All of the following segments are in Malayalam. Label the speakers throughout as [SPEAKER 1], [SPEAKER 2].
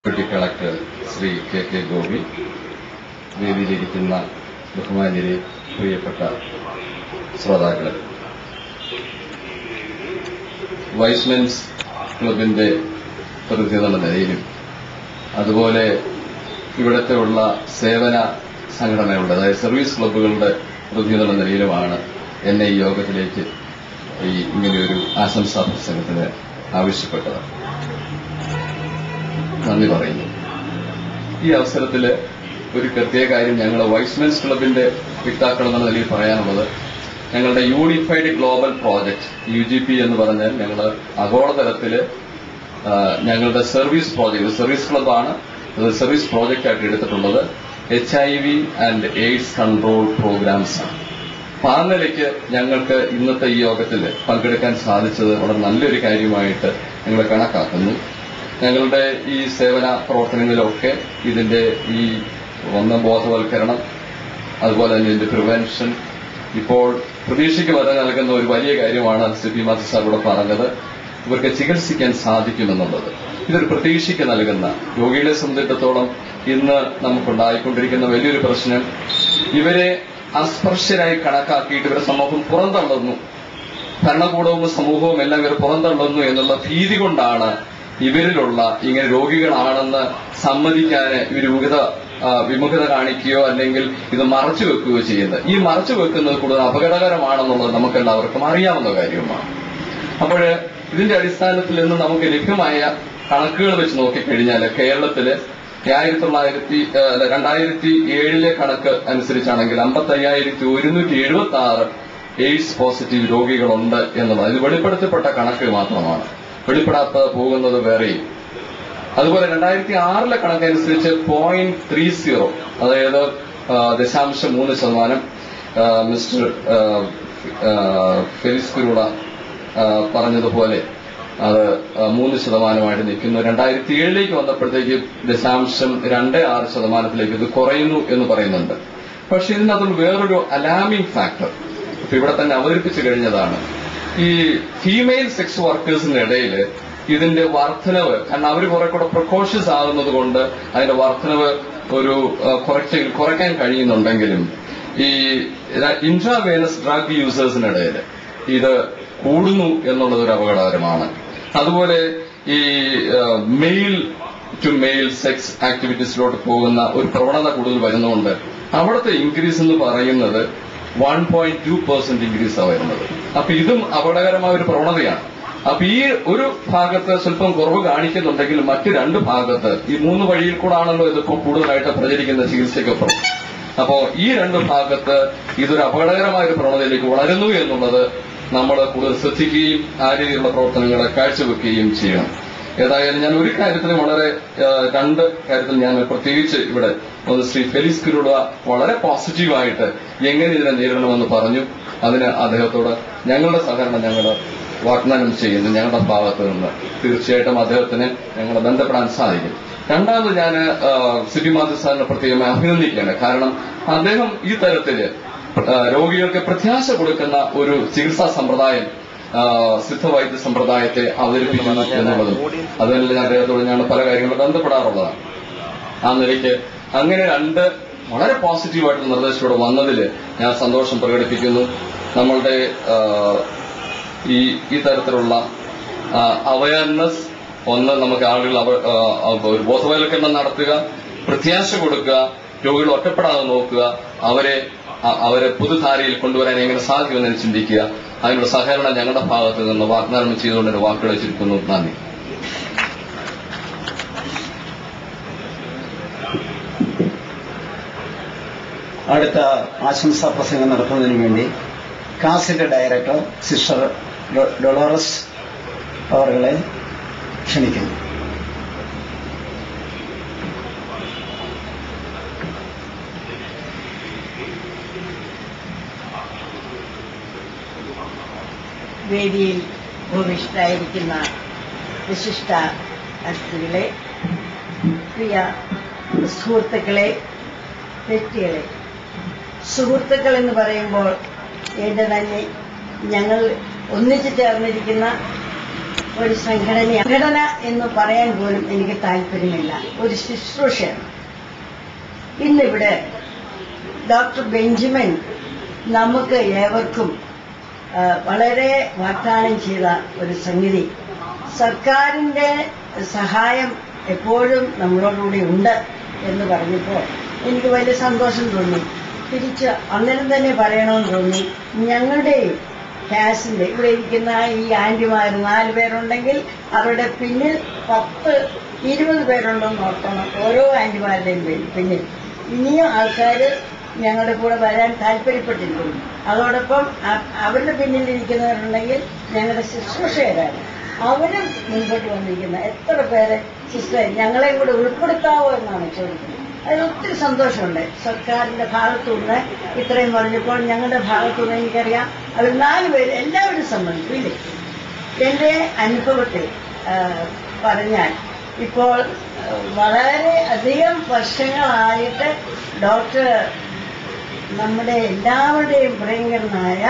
[SPEAKER 1] Deputy collector Shri K Gopi, വേദിയിലിരിക്കുന്ന ബഹുമാന്യരെ, പ്രിയപ്പെട്ട ശ്രോതാക്കളെ, വൈസ്മെൻസ് ക്ലബിന്റെ പ്രതിനിധി എന്ന നിലയിലും അതുപോലെ ഇവിടത്തെ ഉള്ള സേവന സംഘടനകളുടെ, അതായത് സർവീസ് ക്ലബ്ബുകളുടെ പ്രതിനിധി എന്ന നിലയിലുമാണ് എന്നെ ഈ യോഗത്തിലേക്ക് ഇങ്ങനെയൊരു ആശംസാ പ്രസംഗത്തിന് ആവശ്യപ്പെട്ടത്. നന്ദി പറയുന്നു. ഈ അവസരത്തിൽ ഒരു പ്രത്യേക കാര്യം ഞങ്ങൾ വൈസ്മെൻസ് ക്ലബിന്റെ വക്താക്കൾ എന്ന നിലയിൽ പറയാനുള്ളത്, ഞങ്ങളുടെ യൂണിഫൈഡ് ഗ്ലോബൽ പ്രോജക്ട് UGP എന്ന് പറഞ്ഞാൽ ഞങ്ങൾ ആഗോളതലത്തിൽ ഞങ്ങളുടെ സർവീസ് പ്രോജക്ട്, സർവീസ് ക്ലബ്ബാണ് അത് സർവീസ് പ്രോജക്റ്റ് ആയിട്ട് എടുത്തിട്ടുള്ളത് HIV and AIDS control programs ആണ്. ആ നിലയ്ക്ക് ഞങ്ങൾക്ക് ഇന്നത്തെ ഈ യോഗത്തിൽ പങ്കെടുക്കാൻ സാധിച്ചത് വളരെ നല്ലൊരു കാര്യമായിട്ട് ഞങ്ങൾ കണക്കാക്കുന്നു. ഞങ്ങളുടെ ഈ സേവന പ്രവർത്തനങ്ങളിലൊക്കെ ഇതിന്റെ ഈ ബോധവൽക്കരണം, അതുപോലെ തന്നെ ഇതിന്റെ പ്രിവെൻഷൻ, ഇപ്പോൾ പ്രതീക്ഷയ്ക്ക് വരെ നൽകുന്ന ഒരു വലിയ കാര്യമാണ് CP മാത്യു സാറിലൂടെ പറഞ്ഞത്, ഇവർക്ക് ചികിത്സിക്കാൻ സാധിക്കുമെന്നുള്ളത്. ഇതൊരു പ്രതീക്ഷയ്ക്ക് നൽകുന്ന, രോഗികളെ സംബന്ധിച്ചിടത്തോളം ഇന്ന് നമുക്കുണ്ടായിക്കൊണ്ടിരിക്കുന്ന വലിയൊരു പ്രശ്നം, ഇവരെ അസ്പർശ്യരായി കണക്കാക്കിയിട്ട് ഇവരെ സമൂഹം പുറന്തള്ളുന്നു, ഭരണകൂടവും സമൂഹവും എല്ലാം ഇവർ പുറന്തള്ളുന്നു എന്നുള്ള ഭീതി കൊണ്ടാണ് ഇവരിലുള്ള ഇങ്ങനെ രോഗികളാണെന്ന് സമ്മതിക്കാൻ ഇവർ വിമുഖത കാണിക്കുകയോ അല്ലെങ്കിൽ ഇത് മറച്ചു വെക്കുകയോ ചെയ്യുന്നത്. ഈ മറച്ചു വെക്കുന്നത് കൂടുതൽ അപകടകരമാണെന്നുള്ളത് നമുക്കെല്ലാവർക്കും അറിയാവുന്ന കാര്യവുമാണ്. അപ്പോൾ ഇതിന്റെ അടിസ്ഥാനത്തിൽ നിന്ന് നമുക്ക് ലഭ്യമായ കണക്കുകൾ വെച്ച് നോക്കിക്കഴിഞ്ഞാൽ കേരളത്തില് 2007 കണക്ക് അനുസരിച്ചാണെങ്കിൽ 55,176 എയ്ഡ്സ് പോസിറ്റീവ് രോഗികളുണ്ട് എന്നുള്ളത്. ഇത് വെളിപ്പെടുത്തപ്പെട്ട കണക്ക് മാത്രമാണ്, വെളിപ്പെടാത്ത പോകുന്നത് വേറെയും. അതുപോലെ 2006 കണക്കനുസരിച്ച് 0.30, അതായത് 0.3%, മിസ്റ്റർ ഫെലിക്സ് കുരുള പറഞ്ഞതുപോലെ അത് 3% നിൽക്കുന്നു. 2007 വന്നപ്പോഴത്തേക്ക് 0.26% ഇത് കുറയുന്നു എന്ന് പറയുന്നുണ്ട്. പക്ഷെ ഇതിനകത്ത് വേറൊരു അലാമിംഗ് ഫാക്ടർ ഇപ്പൊ ഇവിടെ തന്നെ അവതരിപ്പിച്ചു കഴിഞ്ഞതാണ്. ഈ ഫീമെയിൽ സെക്സ് വർക്കേഴ്സിന്റെ ഇടയിൽ ഇതിന്റെ വർധനവ്, കാരണം അവർ കുറെ കൂടെ പ്രിക്കോഷ്യസ് ആകുന്നത് കൊണ്ട് അതിന്റെ വർധനവ് ഒരു കുറയ്ക്കാൻ കഴിയുന്നുണ്ടെങ്കിലും ഈ ഇൻട്രാവേനസ് ഡ്രഗ് യൂസേഴ്സിനിടയിൽ ഇത് കൂടുന്നു എന്നുള്ളത് ഒരു അപകടകരമാണ്. അതുപോലെ ഈ മെയിൽ ടു മെയിൽ സെക്സ് ആക്ടിവിറ്റീസിലോട്ട് പോകുന്ന ഒരു പ്രവണത കൂടുതൽ വരുന്നതുകൊണ്ട് അവിടുത്തെ ഇൻക്രീസ് എന്ന് പറയുന്നത് 1.2% ഇൻക്രീസാണ് വരുന്നത്. അപ്പൊ ഇതും അപകടകരമായ ഒരു പ്രവണതയാണ്. അപ്പൊ ഈ ഒരു ഭാഗത്ത് സ്വല്പം കുറവ് കാണിക്കുന്നുണ്ടെങ്കിൽ മറ്റു 2 ഭാഗത്ത്, ഈ 3 വഴിയിൽ കൂടാണല്ലോ ഇതിപ്പോ കൂടുതലായിട്ട് പ്രചരിക്കുന്ന ചികിത്സയ്ക്കൊപ്പം, അപ്പോ ഈ 2 ഭാഗത്ത് ഇതൊരു അപകടകരമായ ഒരു പ്രവണതയിലേക്ക് വളരുന്നു എന്നുള്ളത് നമ്മൾ കൂടുതൽ ശ്രദ്ധിക്കുകയും ആ രീതിയിലുള്ള പ്രവർത്തനങ്ങളെ കാഴ്ചവെക്കുകയും ചെയ്യണം. ഏതായാലും ഞാൻ ഒരു കാര്യത്തിൽ 2 കാര്യത്തിൽ ഞാൻ പ്രത്യേകിച്ച് ഇവിടെ ഒന്ന് ശ്രീ ഫെലിക്സ് കുരുള വളരെ പോസിറ്റീവായിട്ട് എങ്ങനെ ഇതിനെ നേരിടണമെന്ന് പറഞ്ഞു. അതിന് അദ്ദേഹത്തോട് ഞങ്ങളുടെ സഹകരണം ഞങ്ങൾ വാഗ്ദാനം ചെയ്യുന്നു. ഞങ്ങളുടെ ഭാഗത്ത് നിന്ന് തീർച്ചയായിട്ടും അദ്ദേഹത്തിന് ഞങ്ങളെ ബന്ധപ്പെടാൻ സാധിക്കും. രണ്ടാമത് ഞാൻ CP മാത്യു സാറിനെ പ്രത്യേകമായി അഭിനന്ദിക്കുകയാണ്. കാരണം അദ്ദേഹം ഈ തരത്തില് രോഗികൾക്ക് പ്രത്യാശ കൊടുക്കുന്ന ഒരു ചികിത്സാ സമ്പ്രദായം, സിദ്ധവൈദ്യ സമ്പ്രദായത്തെ അവതരിപ്പിക്കുന്നു എന്നുള്ളതും അതുതന്നെ അദ്ദേഹത്തോട് ഞാൻ പല കാര്യങ്ങളും ബന്ധപ്പെടാറുള്ളതാണ്. ആ നിലയ്ക്ക് അങ്ങനെ 2 വളരെ പോസിറ്റീവായിട്ടുള്ള നിർദ്ദേശത്തോടെ വന്നതിൽ ഞാൻ സന്തോഷം പ്രകടിപ്പിക്കുന്നു. നമ്മളുടെ ഈ തരത്തിലുള്ള അവയർനെസ്, ഒന്ന് നമുക്ക് ആളുകൾ ബോധവൽക്കരണം നടത്തുക, പ്രത്യാശ കൊടുക്കുക, രോഗികൾ ഒറ്റപ്പെടാതെ നോക്കുക, അവരെ പുതുധാരയിൽ കൊണ്ടുവരാൻ എങ്ങനെ സാധിക്കുമെന്ന് ചിന്തിക്കുക. അതിനുള്ള സഹകരണം ഞങ്ങളുടെ ഭാഗത്ത് നിന്ന് വാഗ്ദാനം ചെയ്തുകൊണ്ട് എന്റെ വാക്കുകളെ ചുരുക്കുന്നു. നന്ദി.
[SPEAKER 2] അടുത്ത ആശംസാ പ്രസംഗം നടത്തുന്നതിന് വേണ്ടി കാസിന്റെ ഡയറക്ടർ സിസ്റ്റർ ഡൊളോറസ് അവരെ ക്ഷണിക്കുന്നു.
[SPEAKER 3] വേദിയിൽ ഭൂമിഷ്ഠരായിരിക്കുന്ന വിശിഷ്ട അതിഥികളെ, പ്രിയ സുഹൃത്തുക്കളെ, വ്യക്തികളെ, സുഹൃത്തുക്കൾ എന്ന് പറയുമ്പോൾ എന്റെ തന്നെ ഞങ്ങൾ ഒന്നിച്ചു ചേർന്നിരിക്കുന്ന ഒരു സംഘടന എന്ന് പറയാൻ പോലും എനിക്ക് താല്പര്യമില്ല, ഒരു ശുശ്രൂഷയാണ്. ഇന്നിവിടെ ഡോക്ടർ ബെഞ്ചമിൻ നമുക്ക് ഏവർക്കും വളരെ വാഗ്ദാനം ചെയ്ത ഒരു സംഗതി, സർക്കാരിന്റെ സഹായം എപ്പോഴും നമ്മളോടുകൂടി ഉണ്ട് എന്ന് പറഞ്ഞപ്പോൾ എനിക്ക് വലിയ സന്തോഷം തോന്നി. തിരിച്ച് അന്നേരം തന്നെ പറയണമെന്ന് തോന്നി. ഞങ്ങളുടെയും കാസിന്റെ ഇവിടെ ഇരിക്കുന്ന ഈ ആന്റിമാർ 4 പേരുണ്ടെങ്കിൽ അവരുടെ പിന്നിൽ 10-20 പേരുണ്ടെന്ന് ഓർക്കണം. ഓരോ ആന്റിമാരുടെയും പിന്നിൽ ഇനിയും ആൾക്കാർ ഞങ്ങളുടെ കൂടെ വരാൻ താല്പര്യപ്പെട്ടിരിക്കുന്നു. അതോടൊപ്പം അവരുടെ പിന്നിലിരിക്കുന്നവരുണ്ടെങ്കിൽ ഞങ്ങളുടെ ശുശ്രൂഷകരാണ്, അവരും മുൻപോട്ട് വന്നിരിക്കുന്ന എത്ര പേരെ സിസ്റ്റർ ഞങ്ങളെയും കൂടെ ഉൾപ്പെടുത്താവോ എന്നാണ് ചോദിക്കുന്നത്. അതിൽ ഒത്തിരി സന്തോഷമുണ്ട്. സർക്കാരിന്റെ ഭാഗത്തുനിന്ന് ഇത്രയും പറഞ്ഞപ്പോൾ ഞങ്ങളുടെ ഭാഗത്തുനിന്ന് എനിക്കറിയാം അവർ 4 പേര് എല്ലാവരും സംബന്ധിച്ചു. ഇല്ലേ, എന്റെ അനുഭവത്തിൽ പറഞ്ഞാൽ ഇപ്പോൾ വളരെ അധികം വർഷങ്ങളായിട്ട് ഡോക്ടർ നമ്മുടെ എല്ലാവരുടെയും പ്രിയങ്കരനായ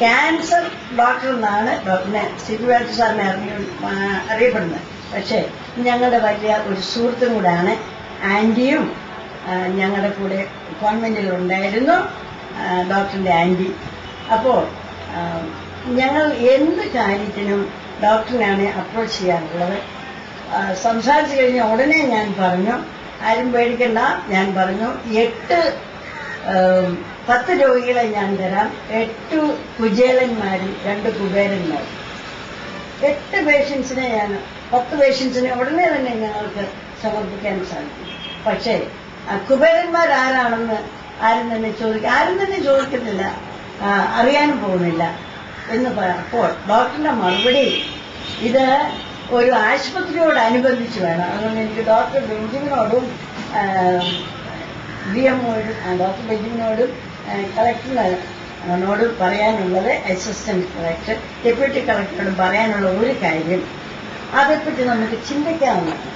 [SPEAKER 3] ക്യാൻസർ ഡോക്ടർ എന്നാണ് ഡോക്ടറിനെ സിദ്ധാർത്ഥ സാറിനെ അറിയപ്പെടുന്നത്. പക്ഷേ ഞങ്ങളുടെ വലിയ ഒരു സുഹൃത്തും കൂടെയാണ്. ആന്റിയും ഞങ്ങളുടെ കൂടെ കോൺവെന്റിൽ ഉണ്ടായിരുന്നു, ഡോക്ടറിന്റെ ആന്റി. അപ്പോൾ ഞങ്ങൾ എന്ത് കാര്യത്തിനും ഡോക്ടറിനെയാണ് അപ്രോച്ച് ചെയ്യാറുള്ളത്. സംസാരിച്ചു കഴിഞ്ഞ ഉടനെ ഞാൻ പറഞ്ഞു, ആരും പേടിക്കണ്ട, ഞാൻ പറഞ്ഞു 10 രോഗികളെ ഞാൻ തരാം, 8 കുചേലന്മാരും 2 കുബേരന്മാരും. 8 പേഷ്യൻസിനെ 10 പേഷ്യൻസിനെ ഉടനെ തന്നെ ഞങ്ങൾക്ക് സമർപ്പിക്കാൻ സാധിക്കും. പക്ഷേ കുബേരന്മാരാരാണെന്ന് ആരും തന്നെ ചോദിക്കുന്നില്ല, അറിയാനും പോകുന്നില്ല എന്ന് അപ്പോൾ ഡോക്ടറിന്റെ മറുപടി, ഇത് ഒരു ആശുപത്രിയോടനുബന്ധിച്ച് വേണം. അതുകൊണ്ട് എനിക്ക് ഡോക്ടർ ബെഞ്ചമിനോടും ഡോക്ടർ ബെഞ്ചമിനോടും കളക്ടറിനോടും പറയാനുള്ളത്, അസിസ്റ്റന്റ് കളക്ടർ ഡെപ്യൂട്ടി കളക്ടറോടും പറയാനുള്ള ഒരു കാര്യം, അതേപ്പറ്റി നമുക്ക് ചിന്തിക്കാവുന്നതാണ്.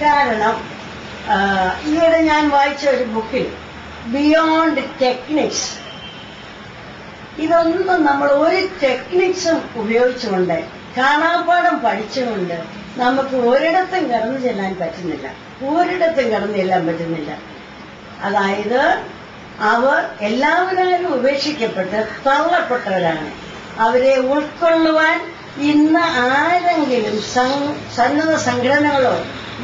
[SPEAKER 3] കാരണം ഈയിടെ ഞാൻ വായിച്ച ഒരു ബുക്കിൽ ബിയോണ്ട് ടെക്നിക്സ്, ഇതൊന്നും നമ്മൾ ഒരു ടെക്നിക്സും ഉപയോഗിച്ചുകൊണ്ട് കാണാപ്പാഠം പഠിച്ചുകൊണ്ട് നമുക്ക് ഒരിടത്തും കടന്നു ചെല്ലാൻ പറ്റുന്നില്ല. അതായത് അവർ എല്ലാവരും ഉപേക്ഷിക്കപ്പെട്ട് തള്ളപ്പെട്ടവരാണ്. അവരെ ഉൾക്കൊള്ളുവാൻ ഇന്ന് ആരെങ്കിലും സന്നദ്ധ സംഘടനകളോ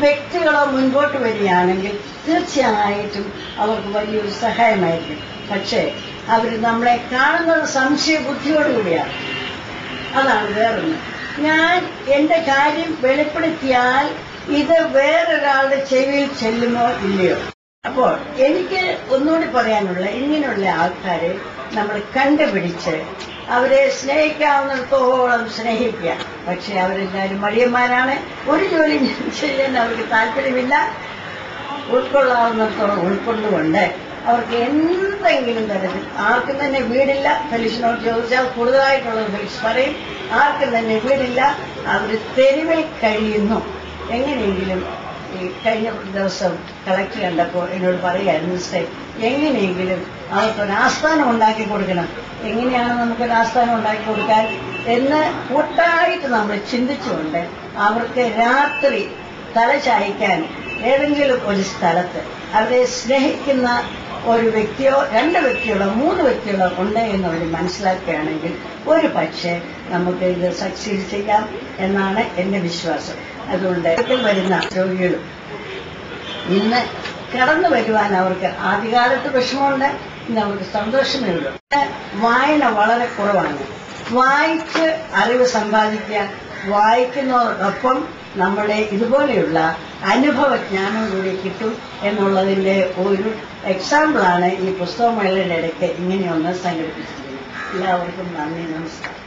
[SPEAKER 3] വ്യക്തികളോ മുൻപോട്ട് വരികയാണെങ്കിൽ തീർച്ചയായിട്ടും അവർക്ക് വലിയൊരു സഹായമായിരിക്കും. പക്ഷേ അവർ നമ്മളെ കാണുന്നത് സംശയബുദ്ധിയോടുകൂടിയാണ്. അതാണ് വേറൊന്ന്. ഞാൻ എന്റെ കാര്യം വെളിപ്പെടുത്തിയാൽ ഇത് വേറൊരാളുടെ ചെവിയിൽ ചെല്ലുമോ ഇല്ലയോ? അപ്പോൾ എനിക്ക് ഒന്നുകൂടി പറയാനുള്ള, ഇങ്ങനെയുള്ള ആൾക്കാരെ നമ്മൾ കണ്ടുപിടിച്ച് അവരെ സ്നേഹിക്കാവുന്നിടത്തോളം സ്നേഹിക്കുക. പക്ഷെ അവരെല്ലാവരും മടിയന്മാരാണ്, ഒരു ജോലി ചെയ്യാൻ അവർക്ക് താല്പര്യമില്ല. ഉൾക്കൊള്ളാവുന്നിടത്തോളം ഉൾക്കൊണ്ടുകൊണ്ട് അവർക്ക് എന്തെങ്കിലും തരത്തിൽ, ആർക്കും തന്നെ വീടില്ല, ഫെലിസിനോട് ചോദിച്ചാൽ കൂടുതലായിട്ടുള്ളത് ഫെലിസ് പറയും, ആർക്കും തന്നെ വീടില്ല, അവർ തെരുവിൽ കഴിയുന്നു. എങ്ങനെയെങ്കിലും ഈ കഴിഞ്ഞ ദിവസം കളക്ടർ കണ്ടപ്പോൾ എന്നോട് പറയുകയായിരുന്നു, എങ്ങനെയെങ്കിലും അവർക്കൊരു ആസ്ഥാനം ഉണ്ടാക്കി കൊടുക്കണം. എങ്ങനെയാണ് നമുക്കൊരു ആസ്ഥാനം ഉണ്ടാക്കി കൊടുക്കാൻ എന്ന് കൂട്ടായിട്ട് നമ്മൾ ചിന്തിച്ചുകൊണ്ട് അവർക്ക് രാത്രി തല ചായ്ക്കാൻ ഏതെങ്കിലും ഒരു സ്ഥലത്ത് അവരെ സ്നേഹിക്കുന്ന ഒരു വ്യക്തിയോ 2 വ്യക്തികളോ 3 വ്യക്തികളോ ഉണ്ട് എന്നവർ മനസ്സിലാക്കുകയാണെങ്കിൽ ഒരു പക്ഷേ നമുക്ക് ഇത് സക്സീഡ് ചെയ്യാം എന്നാണ് എന്റെ വിശ്വാസം. അതുകൊണ്ട് വരുന്ന രോഗികളും ഇന്ന് കടന്നു വരുവാൻ അവർക്ക് ആദ്യകാലത്ത് വിഷമമുണ്ട്, ഇന്ന് അവർക്ക് സന്തോഷമേ ഉള്ളൂ. വായന വളരെ കുറവാണ്. വായിച്ച് അറിവ് സമ്പാദിക്കുക, വായിക്കുന്നതോടൊപ്പം നമ്മുടെ ഇതുപോലെയുള്ള അനുഭവജ്ഞാനം കൂടി കിട്ടും എന്നുള്ളതിന്റെ ഒരു എക്സാമ്പിളാണ് ഈ പുസ്തകമേളയുടെ ഇടയ്ക്ക് ഇങ്ങനെയൊന്ന് സംഘടിപ്പിച്ചിരിക്കുന്നത്. എല്ലാവർക്കും നന്ദി, നമസ്കാരം.